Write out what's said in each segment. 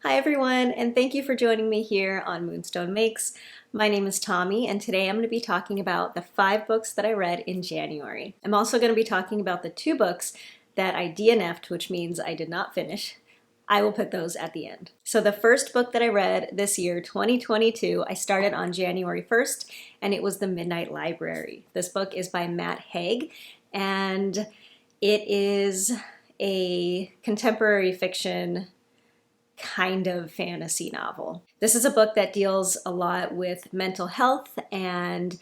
Hi everyone, and thank you for joining me here on Moonstone Makes. My name is Tommy, and today I'm going to be talking about the 5 books that I read in January. I'm also going to be talking about the 2 books that I DNF'ed, which means I did not finish. I will put those at the end. So the first book that I read this year, 2022, I started on January 1st, and it was The Midnight Library. This book is by Matt Haig, and it is a contemporary fiction kind of fantasy novel. This is a book that deals a lot with mental health, and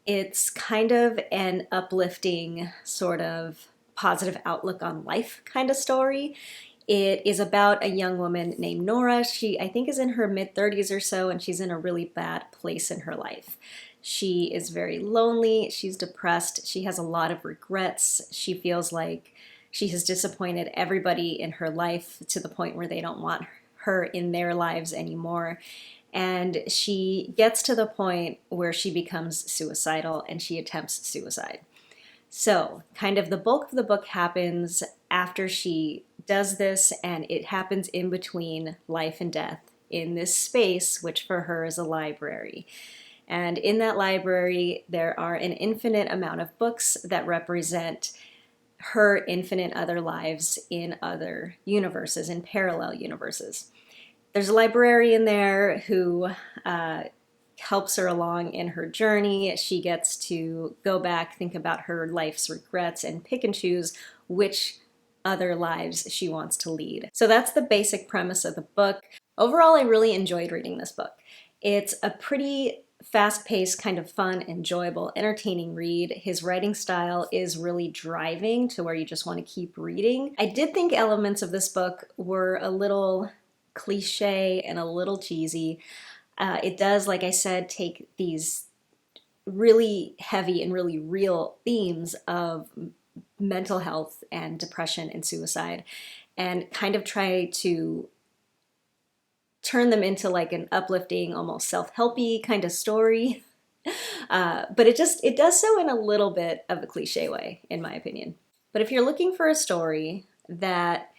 it's kind of an uplifting, sort of positive outlook on life kind of story. It is about a young woman named Nora. She, I think, is in her mid-30s or so, and she's in a really bad place in her life. She is very lonely, she's depressed, she has a lot of regrets. She feels like she has disappointed everybody in her life to the point where they don't want her in their lives anymore. And she gets to the point where she becomes suicidal and she attempts suicide. So, kind of the bulk of the book happens after she does this, and it happens in between life and death in this space, which for her is a library. And in that library, there are an infinite amount of books that represent her infinite other lives in other universes, in parallel universes. There's a librarian there who helps her along in her journey. She gets to go back, think about her life's regrets, and pick and choose which other lives she wants to lead. So that's the basic premise of the book. Overall, I really enjoyed reading this book. It's a pretty fast-paced, kind of fun, enjoyable, entertaining read. His writing style is really driving to where you just want to keep reading. I did think elements of this book were a little cliche and a little cheesy. It does, like I said, take these really heavy and really real themes of mental health and depression and suicide and kind of try to turn them into like an uplifting, almost self-helpy kind of story. But it does so in a little bit of a cliche way, in my opinion. But if you're looking for a story that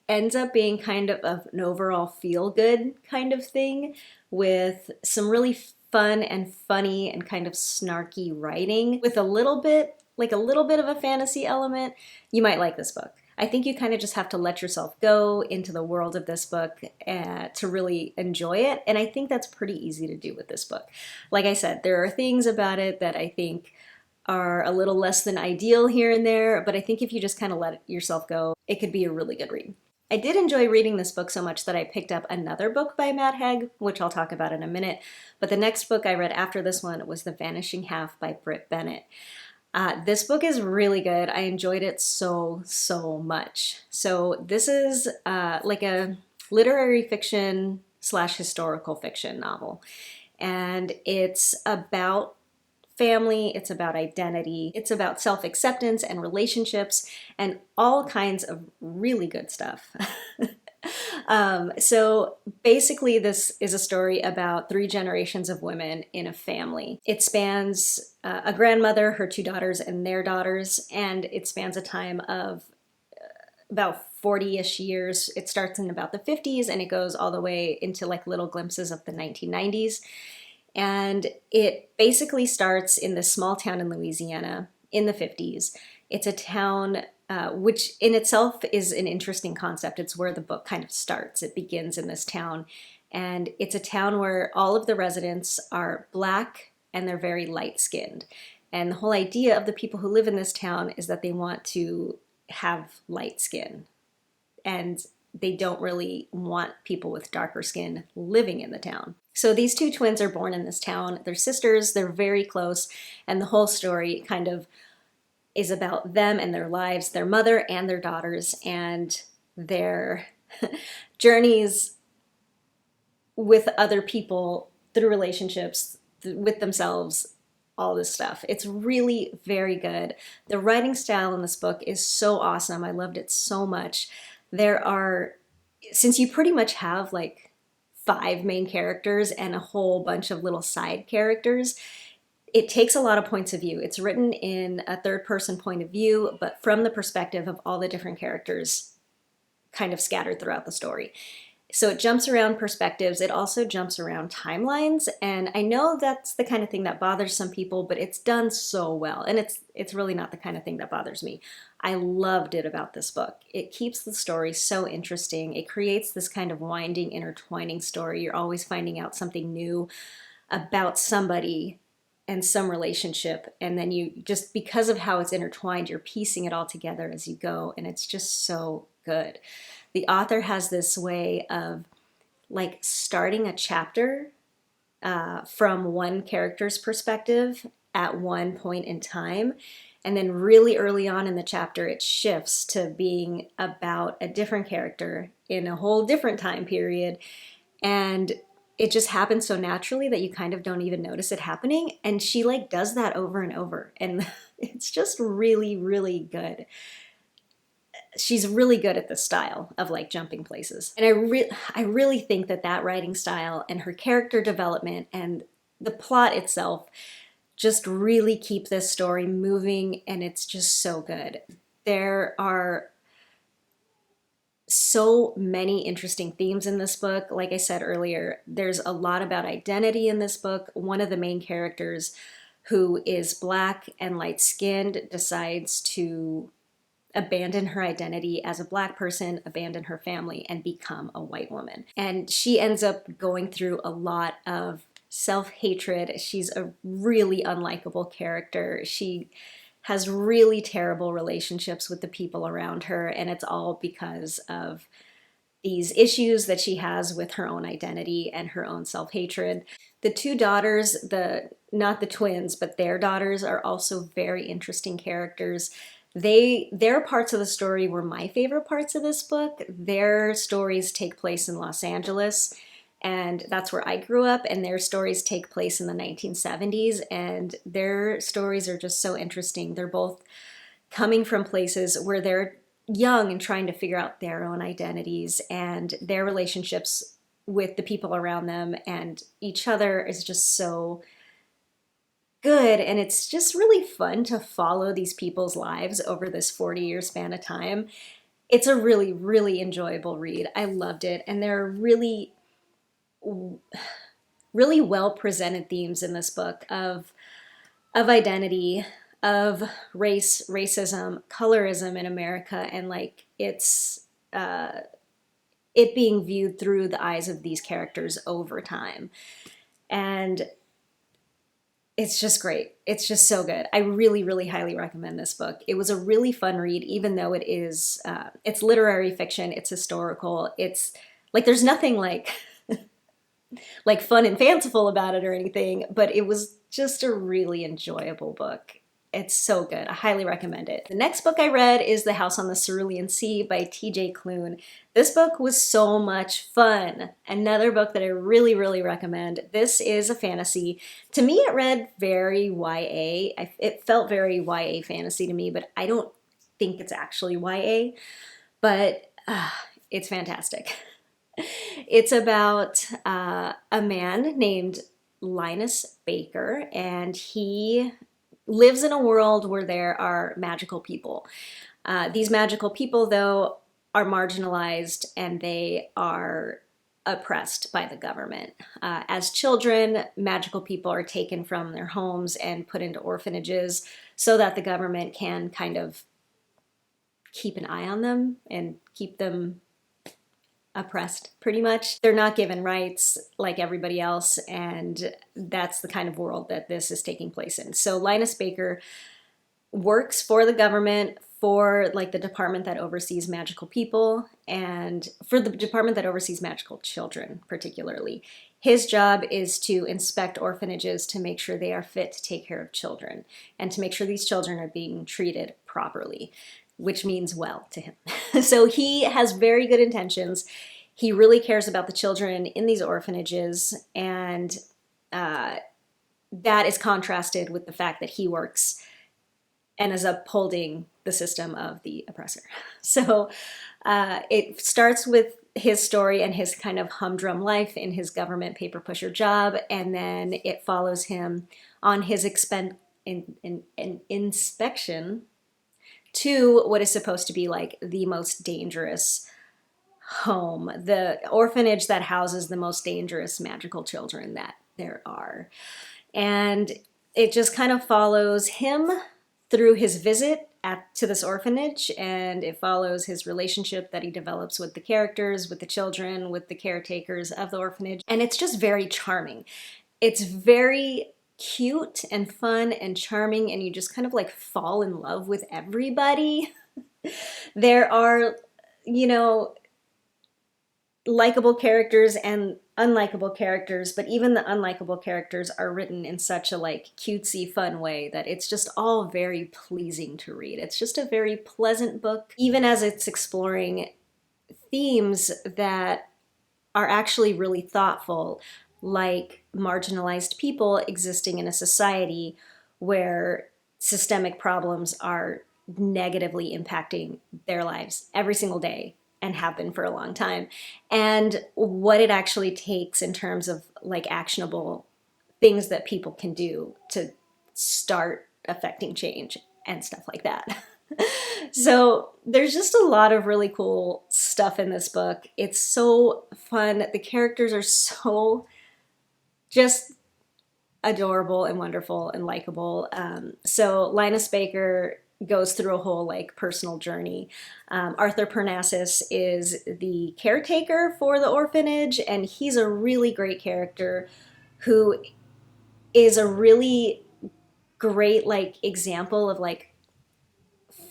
ends up being kind of an overall feel-good kind of thing with some really fun and funny and kind of snarky writing with a little bit of a fantasy element, you might like this book. I think you kind of just have to let yourself go into the world of this book to really enjoy it. And I think that's pretty easy to do with this book. Like I said, there are things about it that I think are a little less than ideal here and there, but I think if you just kind of let yourself go, it could be a really good read. I did enjoy reading this book so much that I picked up another book by Matt Haig, which I'll talk about in a minute. But the next book I read after this one was The Vanishing Half by Britt Bennett. This book is really good. I enjoyed it so much. So this is like a literary fiction / historical fiction novel. And it's about family, it's about identity, it's about self-acceptance and relationships and all kinds of really good stuff. So basically this is a story about 3 generations of women in a family. It spans a grandmother, her 2 daughters, and their daughters, and it spans a time of about 40-ish years. It starts in about the 50s and it goes all the way into like little glimpses of the 1990s. And it basically starts in this small town in Louisiana in the 50s. It's a town which in itself is an interesting concept. It's where the book kind of starts. It begins in this town, and it's a town where all of the residents are Black and they're very light-skinned. And the whole idea of the people who live in this town is that they want to have light skin, and they don't really want people with darker skin living in the town. So these 2 twins are born in this town. They're sisters, they're very close, and the whole story kind of is about them and their lives, their mother and their daughters, and their journeys with other people through relationships, with themselves, all this stuff. It's really very good. The writing style in this book is so awesome. I loved it so much. Since you pretty much have like 5 main characters and a whole bunch of little side characters, it takes a lot of points of view. It's written in a third-person point of view, but from the perspective of all the different characters kind of scattered throughout the story. So it jumps around perspectives. It also jumps around timelines. And I know that's the kind of thing that bothers some people, but it's done so well. And it's really not the kind of thing that bothers me. I loved it about this book. It keeps the story so interesting. It creates this kind of winding, intertwining story. You're always finding out something new about somebody and some relationship. And then you just, because of how it's intertwined, you're piecing it all together as you go. And it's just so good. The author has this way of like starting a chapter from one character's perspective at one point in time. And then really early on in the chapter, it shifts to being about a different character in a whole different time period. And it just happens so naturally that you kind of don't even notice it happening. And she like does that over and over. And it's just really, really good. She's really good at the style of like jumping places. And I really think that that writing style and her character development and the plot itself just really keep this story moving, and it's just so good. There are so many interesting themes in this book. Like I said earlier, there's a lot about identity in this book. One of the main characters, who is Black and light-skinned, decides to abandon her identity as a Black person, abandon her family, and become a white woman. And she ends up going through a lot of self-hatred. She's a really unlikable character. She has really terrible relationships with the people around her, and it's all because of these issues that she has with her own identity and her own self-hatred. The two daughters, not the twins, but their daughters, are also very interesting characters. Their parts of the story were my favorite parts of this book. Their stories take place in Los Angeles, and that's where I grew up, and their stories take place in the 1970s, and their stories are just so interesting. They're both coming from places where they're young and trying to figure out their own identities, and their relationships with the people around them and each other is just so good. And it's just really fun to follow these people's lives over this 40-year span of time. It's a really, really enjoyable read. I loved it, and there are really well presented themes in this book of identity, of race, racism, colorism in America, and like it being viewed through the eyes of these characters over time. And it's just great. It's just so good. I really, really highly recommend this book. It was a really fun read, even though it is, it's literary fiction, it's historical, it's like, there's nothing like like fun and fanciful about it or anything, but it was just a really enjoyable book. It's so good. I highly recommend it. The next book I read is The House on the Cerulean Sea by T.J. Klune. This book was so much fun. Another book that I really, really recommend. This is a fantasy. To me, it read very YA. It felt very YA fantasy to me, but I don't think it's actually YA, but it's fantastic. It's about a man named Linus Baker, and he lives in a world where there are magical people. These magical people, though, are marginalized, and they are oppressed by the government. As children, magical people are taken from their homes and put into orphanages so that the government can kind of keep an eye on them and keep them oppressed, pretty much. They're not given rights like everybody else, and that's the kind of world that this is taking place in. So Linus Baker works for the government, for like the department that oversees magical people, and for the department that oversees magical children particularly. His job is to inspect orphanages to make sure they are fit to take care of children, and to make sure these children are being treated properly, which means well to him. So he has very good intentions. He really cares about the children in these orphanages, and that is contrasted with the fact that he works and is upholding the system of the oppressor. So it starts with his story and his kind of humdrum life in his government paper pusher job, and then it follows him on his inspection to what is supposed to be like the most dangerous, home, the orphanage that houses the most dangerous magical children that there are. And it just kind of follows him through his visit to this orphanage, and it follows his relationship that he develops with the characters, with the children, with the caretakers of the orphanage. And it's just very charming. It's very cute and fun and charming, and you just kind of like fall in love with everybody. There are, you know, likable characters and unlikable characters, but even the unlikable characters are written in such a like cutesy fun way that it's just all very pleasing to read. It's just a very pleasant book, even as it's exploring themes that are actually really thoughtful, like marginalized people existing in a society where systemic problems are negatively impacting their lives every single day and have been for a long time, and what it actually takes in terms of like actionable things that people can do to start affecting change and stuff like that. So there's just a lot of really cool stuff in this book. It's so fun. The characters are so just adorable and wonderful and likable. So Linus Baker goes through a whole like personal journey. Arthur Parnassus is the caretaker for the orphanage, and he's a really great character who is a really great like example of like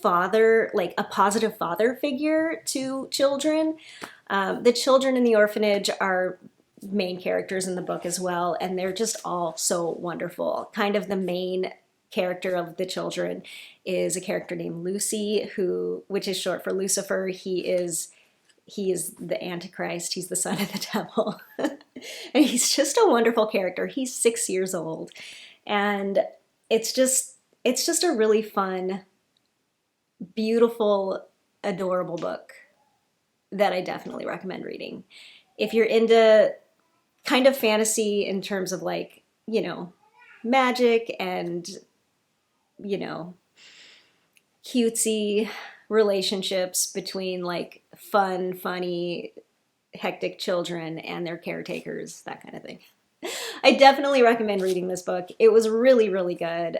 father, like a positive father figure to children. The children in the orphanage are main characters in the book as well, and they're just all so wonderful. Kind of the main character of the children is a character named Lucy, which is short for Lucifer. He is the Antichrist. He's the son of the devil. And he's just a wonderful character. He's 6 years old. And it's just a really fun, beautiful, adorable book that I definitely recommend reading. If you're into kind of fantasy in terms of like, you know, magic and, you know, cutesy relationships between like funny, hectic children and their caretakers, that kind of thing. I definitely recommend reading this book. It was really, really good.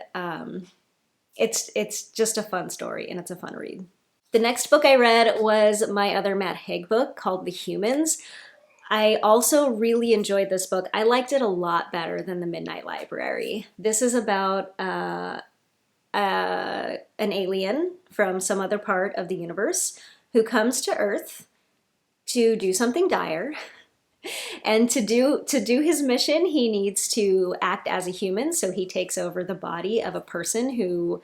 It's just a fun story, and it's a fun read. The next book I read was my other Matt Haig book called The Humans. I also really enjoyed this book. I liked it a lot better than The Midnight Library. This is about an alien from some other part of the universe who comes to Earth to do something dire. And to do his mission, he needs to act as a human, so he takes over the body of a person who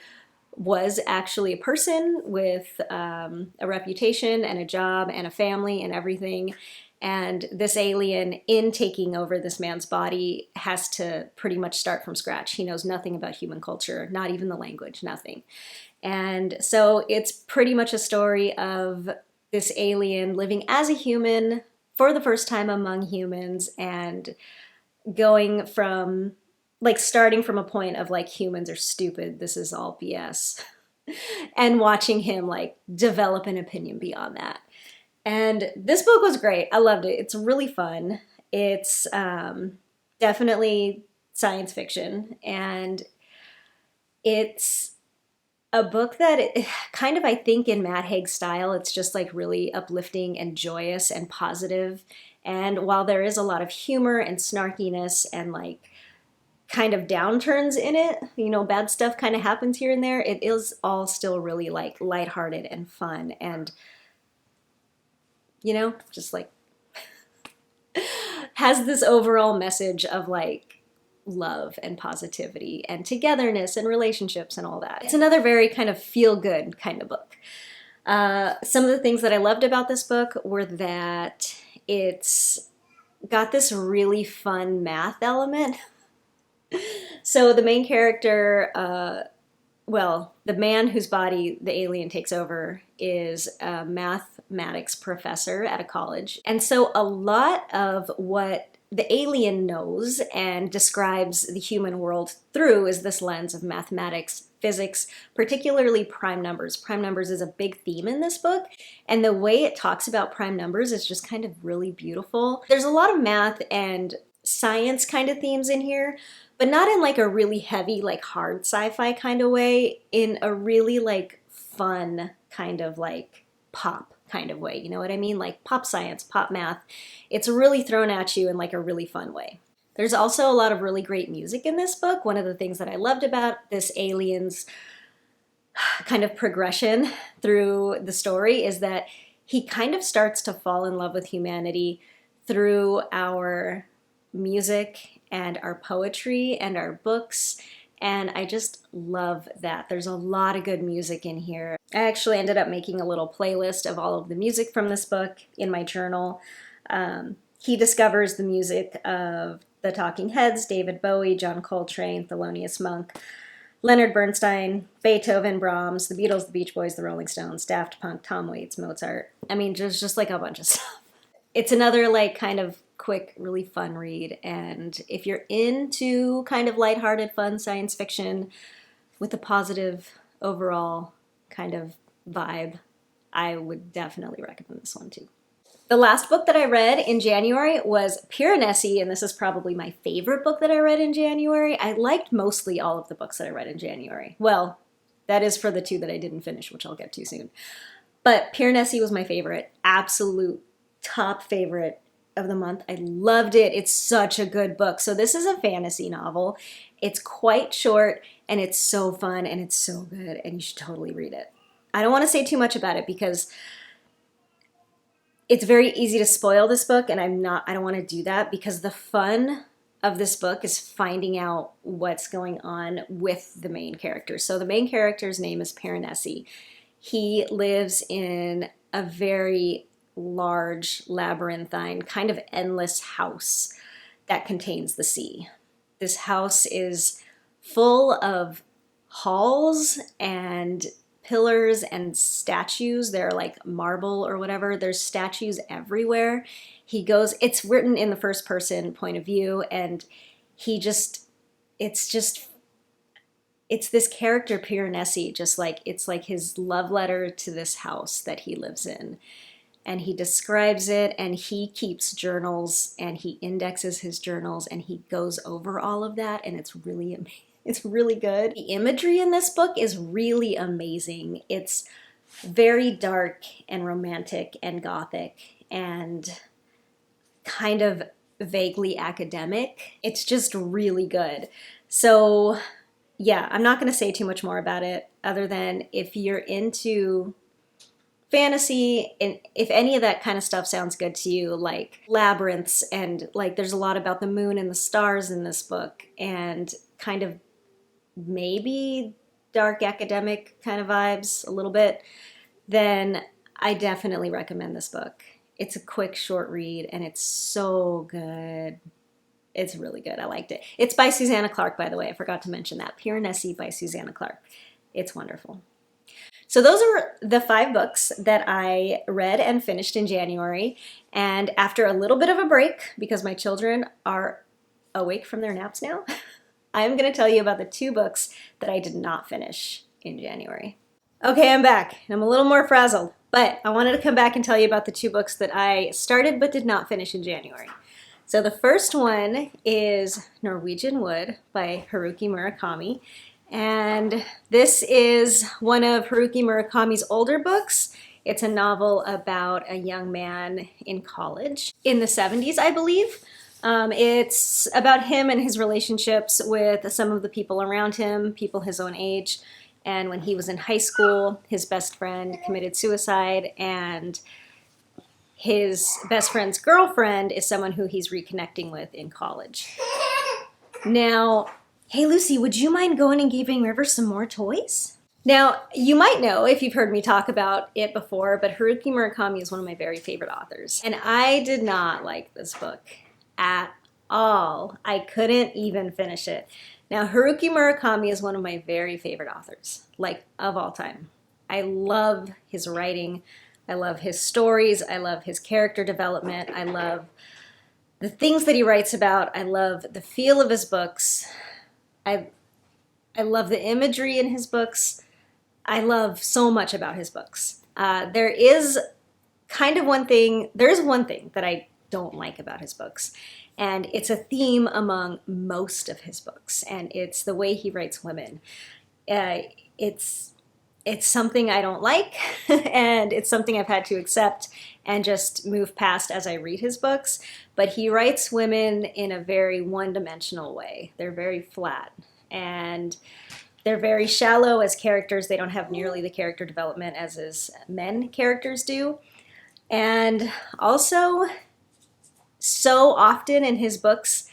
was actually a person with a reputation and a job and a family and everything. And this alien, in taking over this man's body, has to pretty much start from scratch. He knows nothing about human culture, not even the language, nothing. And so it's pretty much a story of this alien living as a human for the first time among humans, and going from, like, starting from a point of like, humans are stupid, this is all BS, and watching him like develop an opinion beyond that. And this book was great. I loved it. It's really fun. It's definitely science fiction, and it's a book that kind of, I think, in Matt Haig's style, it's just like really uplifting and joyous and positive. And while there is a lot of humor and snarkiness and like kind of downturns in it, you know, bad stuff kind of happens here and there, it is all still really like lighthearted and fun, and, you know, just like has this overall message of like love and positivity and togetherness and relationships and all that. It's another very kind of feel-good kind of book. Some of the things that I loved about this book were that it's got this really fun math element. So the main character, the man whose body the alien takes over is a mathematics professor at a college. And so a lot of what the alien knows and describes the human world through is this lens of mathematics, physics, particularly prime numbers. Prime numbers is a big theme in this book, and the way it talks about prime numbers is just kind of really beautiful. There's a lot of math and science kind of themes in here, but not in like a really heavy, like hard sci-fi kind of way, in a really like fun kind of like pop kind of way. You know what I mean? Like pop science, pop math. It's really thrown at you in like a really fun way. There's also a lot of really great music in this book. One of the things that I loved about this alien's kind of progression through the story is that he kind of starts to fall in love with humanity through our music and our poetry and our books, and I just love that. There's a lot of good music in here. I actually ended up making a little playlist of all of the music from this book in my journal. He discovers the music of the Talking Heads, David Bowie, John Coltrane, Thelonious Monk, Leonard Bernstein, Beethoven, Brahms, the Beatles, the Beach Boys, the Rolling Stones, Daft Punk, Tom Waits, Mozart. I mean, just like a bunch of stuff. It's another like kind of quick, really fun read, and if you're into kind of lighthearted, fun science fiction with a positive overall kind of vibe, I would definitely recommend this one too. The last book that I read in January was Piranesi, and this is probably my favorite book that I read in January. I liked mostly all of the books that I read in January. Well, that is for the two that I didn't finish, which I'll get to soon. But Piranesi was my favorite, absolute top favorite of the month. I loved it. It's such a good book. So this is a fantasy novel. It's quite short, and it's so fun, and it's so good, and you should totally read it. I don't want to say too much about it because it's very easy to spoil this book, and I don't want to do that, because the fun of this book is finding out what's going on with the main character. So the main character's name is Piranesi. He lives in a very large, labyrinthine, kind of endless house that contains the sea. This house is full of halls and pillars and statues. They're like marble or whatever. There's statues everywhere. It's written in the first person point of view, and it's this character Piranesi, it's like his love letter to this house that he lives in. And he describes it, and he keeps journals, and he indexes his journals, and he goes over all of that, and it's really amazing. It's really good. The imagery in this book is really amazing. It's very dark and romantic and gothic and kind of vaguely academic. It's just really good. So yeah, I'm not going to say too much more about it other than if you're into fantasy, and if any of that kind of stuff sounds good to you, like labyrinths, and like there's a lot about the moon and the stars in this book, and kind of maybe dark academic kind of vibes a little bit, then I definitely recommend this book. It's a quick, short read, and it's so good. It's really good. I liked it. It's by Susanna Clarke, by the way. I forgot to mention that. Piranesi by Susanna Clarke. It's wonderful. So those are the 5 books that I read and finished in January. And after a little bit of a break, because my children are awake from their naps now, I'm going to tell you about the 2 books that I did not finish in January. Okay, I'm back. I'm a little more frazzled, but I wanted to come back and tell you about the 2 books that I started but did not finish in January. So the first one is Norwegian Wood by Haruki Murakami. And this is one of Haruki Murakami's older books. It's a novel about a young man in college in the 70s, I believe. It's about him and his relationships with some of the people around him, people his own age. And when he was in high school, his best friend committed suicide, and his best friend's girlfriend is someone who he's reconnecting with in college. Now, hey Lucy, would you mind going and giving River some more toys? Now, you might know if you've heard me talk about it before, but Haruki Murakami is one of my very favorite authors. And I did not like this book at all. I couldn't even finish it. Now, Haruki Murakami is one of my very favorite authors, like of all time. I love his writing. I love his stories. I love his character development. I love the things that he writes about. I love the feel of his books. I love the imagery in his books. I love so much about his books. There is one thing that I don't like about his books, and it's a theme among most of his books, and it's the way he writes women. It's something I don't like, and it's something I've had to accept and just move past as I read his books. But he writes women in a very one-dimensional way. They're very flat, and they're very shallow as characters. They don't have nearly the character development as his men characters do. And also, so often in his books,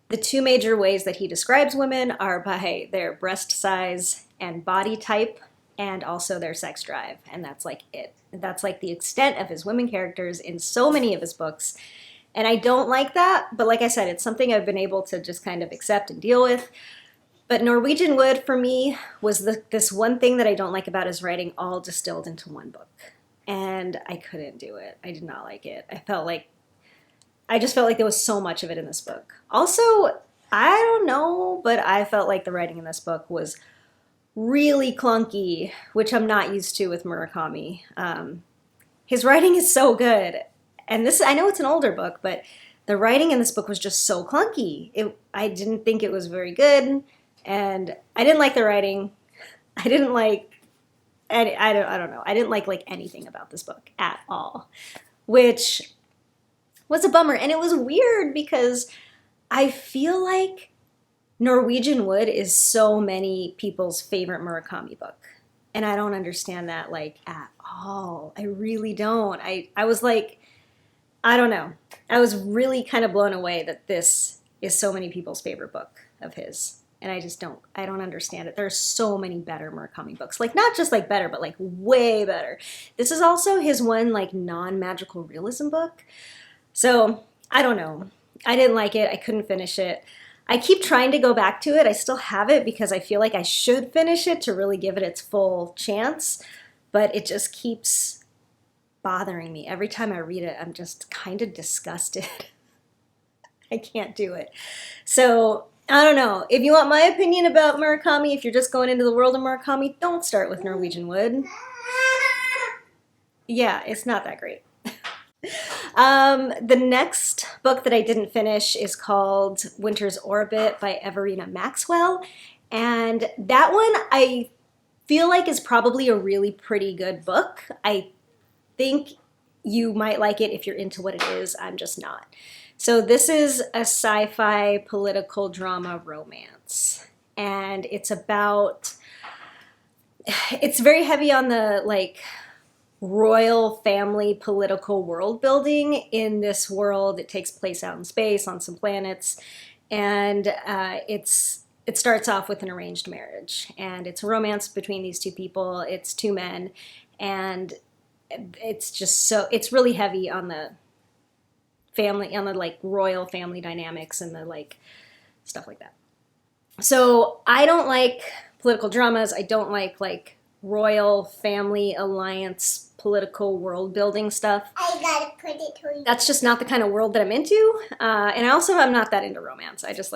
the two major ways that he describes women are by their breast size and body type, and also their sex drive. And that's like it. That's like the extent of his women characters in so many of his books. And I don't like that, but like I said, it's something I've been able to just kind of accept and deal with. But Norwegian Wood, for me, was this one thing that I don't like about his writing, all distilled into one book. And I couldn't do it. I did not like it. I just felt like there was so much of it in this book. Also, I don't know, but I felt like the writing in this book was really clunky, which I'm not used to with Murakami. His writing is so good. And I know it's an older book, but the writing in this book was just so clunky. I didn't think it was very good. And I didn't like the writing. I didn't like, I don't know. I didn't like anything about this book at all, which was a bummer. And it was weird because I feel like Norwegian Wood is so many people's favorite Murakami book. And I don't understand that at all. I really don't. I was like, I don't know. I was really kind of blown away that this is so many people's favorite book of his. And I don't understand it. There are so many better Murakami books. Not just better, but way better. This is also his one non-magical realism book. So I don't know. I didn't like it. I couldn't finish it. I keep trying to go back to it. I still have it because I feel like I should finish it to really give it its full chance. But it just keeps bothering me. Every time I read it, I'm just kind of disgusted. I can't do it. So I don't know. If you want my opinion about Murakami, if you're just going into the world of Murakami, don't start with Norwegian Wood. Yeah, it's not that great. The next book that I didn't finish is called Winter's Orbit by Everina Maxwell. And that one I feel like is probably a really pretty good book. I think you might like it if you're into what it is. I'm just not. So this is a sci-fi political drama romance, and it's very heavy on the royal family political world building in this world. It takes place out in space on some planets, and it starts off with an arranged marriage, and it's a romance between these two people. It's two men, and it's really heavy on the family, on the royal family dynamics and the stuff like that. So I don't like political dramas. I don't like royal family alliance political world building stuff. I gotta put it to you. That's just not the kind of world that I'm into. And I'm not that into romance. I just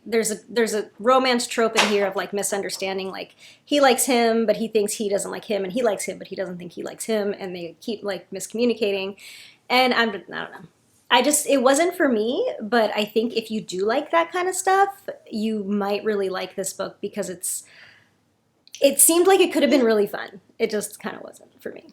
there's a romance trope in here of misunderstanding. He likes him, but he thinks he doesn't like him, and he likes him, but he doesn't think he likes him, and they keep miscommunicating. And I don't know. It wasn't for me, but I think if you do like that kind of stuff, you might really like this book because it seemed like it could have been really fun. It just kind of wasn't for me.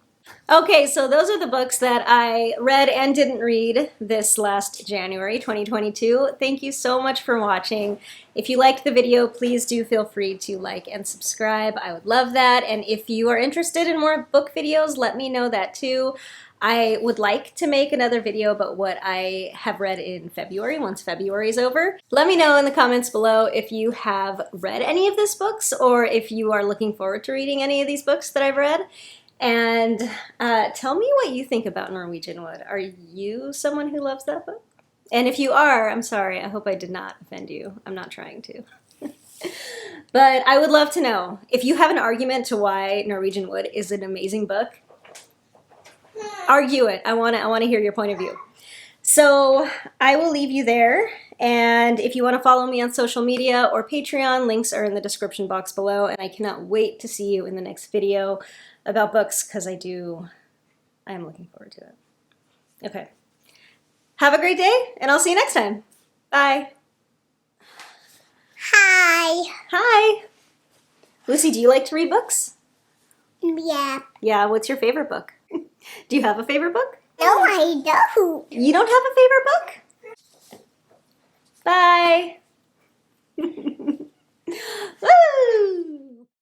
Okay, so those are the books that I read and didn't read this last January 2022. Thank you so much for watching. If you liked the video, please do feel free to like and subscribe. I would love that. And if you are interested in more book videos, let me know that too. I would like to make another video about what I have read in February, once February is over. Let me know in the comments below if you have read any of these books or if you are looking forward to reading any of these books that I've read. And tell me what you think about Norwegian Wood. Are you someone who loves that book? And if you are, I'm sorry, I hope I did not offend you. I'm not trying to. But I would love to know. If you have an argument to why Norwegian Wood is an amazing book, argue it. I want to hear your point of view. So I will leave you there, And if you want to follow me on social media or Patreon, links are in the description box below. And I cannot wait to see you in the next video about books because I am looking forward to it. Okay. Have a great day, and I'll see you next time. Bye. Hi. Hi. Lucy, do you like to read books? Yeah. Yeah, what's your favorite book? Do you have a favorite book? No, I don't. You don't have a favorite book?